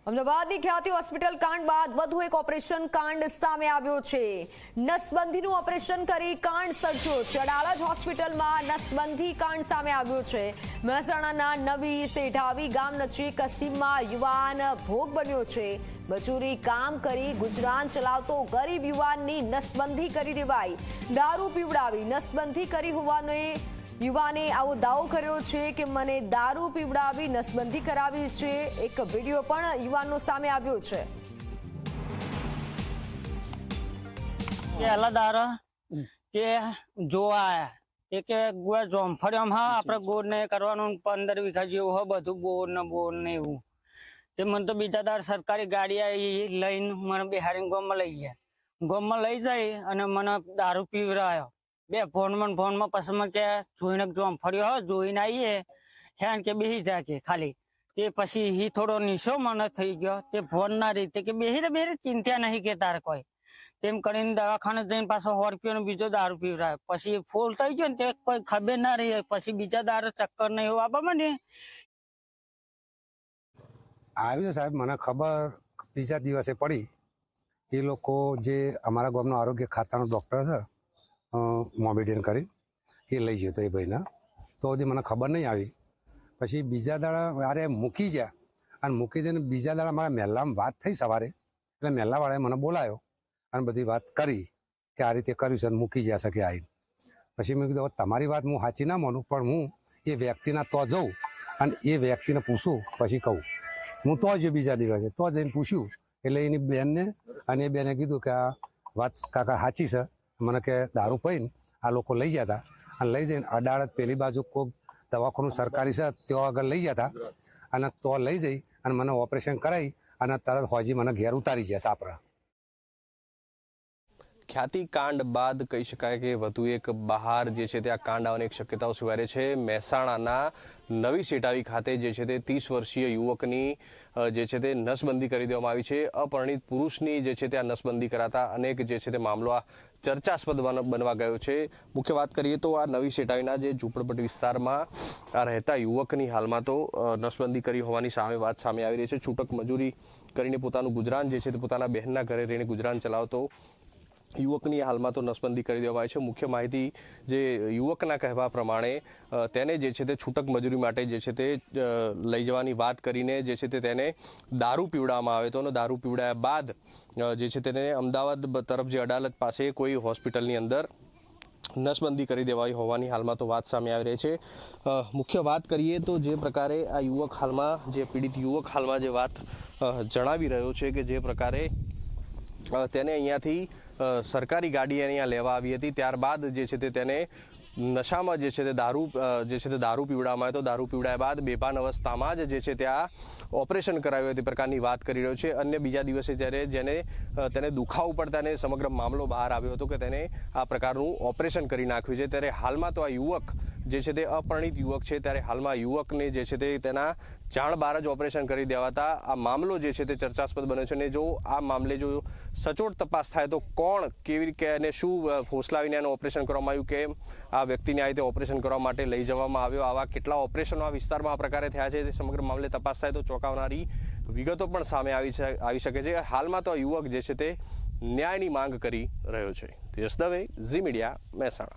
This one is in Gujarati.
અમદાવાદની ખ્યાતિ હોસ્પિટલ કાંડ બાદ વધુ એક ઓપરેશન કાંડ સામે આવ્યો છે। નસબંધીનું ઓપરેશન કરી કાંડ સર્જ્યો છે। અડાલજ હોસ્પિટલમાં નસબંધી કાંડ સામે આવ્યો છે। મહેસાણાના નવી સેઢાવી ગામ નજીક સીમમાં યુવાન ભોગ બન્યો છે। મજૂરી કામ કરી ગુજરાન ચલાવતો ગરીબ યુવાનની નસબંધી કરી દેવાઈ। દારૂ પીવડાવી નસબંધી કરી હોવાને યુવાને આવો દાવો કર્યો છે કે મને દારૂ પીવડાવી નસબંધી કરાવી છે। એક વિડીયો પણ યુવાનનો સામે આવ્યો છે। પહેલા દારા કે જોવા આયા કે ગુવા જોમફળ્યામ હા આપણે ગોળ ને કરવાનું 15 વીઘા જેવું હોય બધું બોર ને એવું તે મને તો બીજા દાર સરકારી ગાડી આવી લઈને મને બિહારી ગામમાં લઈ ગયા। ગામમાં લઈ જાય અને મને દારૂ પીવડાયો। બે ફોનમાં પછી કે જોઈને જોમફળ્યો હોય જોઈને આવીએ હેન કે બેસી જાય કે ખાલી તે પછી હી થોડો નીશો મને થઈ ગયો તે ફોન ના રીતે કે બેહી ચિંતા નહીં કે તાર કોઈ તેમ કરીને દવાખાને જઈને પાછો 100 રૂપિયાનો બીજો દારૂ પીવડાય પછી ફૂલ થઈ ગયો ને તે કોઈ ખબર ના રહી પછી બીજા દારૂ ચક્કર નહીં એવું આપવા મને આવ્યું સાહેબ મને ખબર બીજા દિવસે પડી। એ લોકો જે અમારા ગામનો આરોગ્ય ખાતાનો ડૉક્ટર છે મોમેડિયન કરી એ લઈ ગયો તો એ ભાઈના તો હજી મને ખબર નહીં આવી। પછી બીજા દાડા અરે મૂકી ગયા અને મૂકી જઈને બીજા દાડા મારા મહેલામાં વાત થઈ સવારે એટલે મહેલાવાળાએ મને બોલાયો અને બધી વાત કરી કે આ રીતે કર્યું છે અને મૂકી ગયા છે કે આવીને। પછી મેં કીધું તમારી વાત હું સાચી ના માનું પણ હું એ વ્યક્તિના તો જઉં અને એ વ્યક્તિને પૂછું પછી કહું। હું તો જ બીજા દિવસે તો જઈને પૂછ્યું એટલે એની બેનને અને એ બેને કીધું કે આ વાત કાકા સાચી છે। મને કે દારૂ પીને આ લોકો લઈ ગયા હતા અને લઈ જઈને અડાલજ પેલી બાજુ કોઈ દવાખાનું સરકારી છે ત્યાં આગળ લઈ ગયા હતા અને તો લઈ જઈ અને મને ઓપરેશન કરાવી અને તરત હોજી મને ઘેર ઉતારી ગયા સાપરા। ખ્યાતિ કાંડ બાદ કહી શકાય કે વધુ એક બહાર જે છે તે આ કાંડ આવવાની એક શક્યતાઓ સ્વીકારે છે। મહેસાણાના નવી સેટાવી ખાતે જે છે તે 30 વર્ષીય યુવકની જે છે તે નસબંધી કરી દેવામાં આવી છે। અપરિણિત પુરુષની જે છે તે આ નસબંધી કરાતા અનેક જે છે તે મામલો આ ચર્ચાસ્પદ બનવા ગયો છે। મુખ્ય વાત કરીએ તો આ નવી સેટાવીના જે ઝૂંપડપટ્ટી વિસ્તારમાં આ રહેતા યુવકની હાલમાં તો નસબંધી કરી હોવાની વાત સામે આવી રહી છે। છૂટક મજૂરી કરીને પોતાનું ગુજરાન જે છે તે પોતાના બહેનના ઘરે રહીને ગુજરાન ચલાવતો યુવકની હાલમાં તો નસબંધી કરી દેવામાં આવી છે। મુખ્ય માહિતી જે યુવકના કહેવા પ્રમાણે તેને જે છે તે છૂટક મજૂરી માટે જે છે તે લઈ જવાની વાત કરીને જે છે તે તેને દારૂ પીવડાવવામાં આવે તો અને દારૂ પીવડાયા બાદ જે છે તેને અમદાવાદ તરફ જે અડાલજ પાસે કોઈ હોસ્પિટલની અંદર નસબંધી કરી દેવાઈ હોવાની હાલમાં તો વાત સામે આવી રહી છે। મુખ્ય વાત કરીએ તો જે પ્રકારે આ યુવક હાલમાં જે પીડિત યુવક હાલમાં જે વાત જણાવી રહ્યો છે કે જે પ્રકારે તેને અહીંયાથી સરકારી ગાડી અહીંયા લેવા આવી હતી ત્યારબાદ જે છે તે તેને નશામાં જે છે તે દારૂ પીવડાવવામાં આવ્યો તો દારૂ પીવડાયા બાદ બેભાન અવસ્થામાં જ જે છે ત્યાં ઓપરેશન કરાવ્યું તે પ્રકારની વાત કરી રહ્યો છે। અન્ય બીજા દિવસે જ્યારે તેને દુખાવો પડતા તેને સમગ્ર મામલો બહાર આવ્યો હતો કે તેને આ પ્રકારનું ઓપરેશન કરી નાખ્યું છે। ત્યારે હાલમાં તો આ યુવક જે છે તે અપરિણિત યુવક છે ત્યારે હાલમાં યુવકને જે છે તે તેના જાણ બહાર જ ઓપરેશન કરી દેવાતા આ મામલો જે છે તે ચર્ચાસ્પદ બન્યો છે। અને જો આ મામલે જો સચોટ તપાસ થાય તો કોણ કેવી રીતે અને શું ફોસલાવીને એનું ઓપરેશન કરવામાં આવ્યું કેમ આ વ્યક્તિને આ રીતે ઓપરેશન કરવા માટે લઈ જવામાં આવ્યો આવા કેટલા ઓપરેશનો આ વિસ્તારમાં આ પ્રકારે થયા છે તે સમગ્ર મામલે તપાસ થાય તો ચોંકાવનારી વિગતો પણ સામે આવી શકે છે। હાલમાં તો આ યુવક જે છે તે ન્યાયની માંગ કરી રહ્યો છે। યશ દવે, ઝી મીડિયા, મહેસાણા।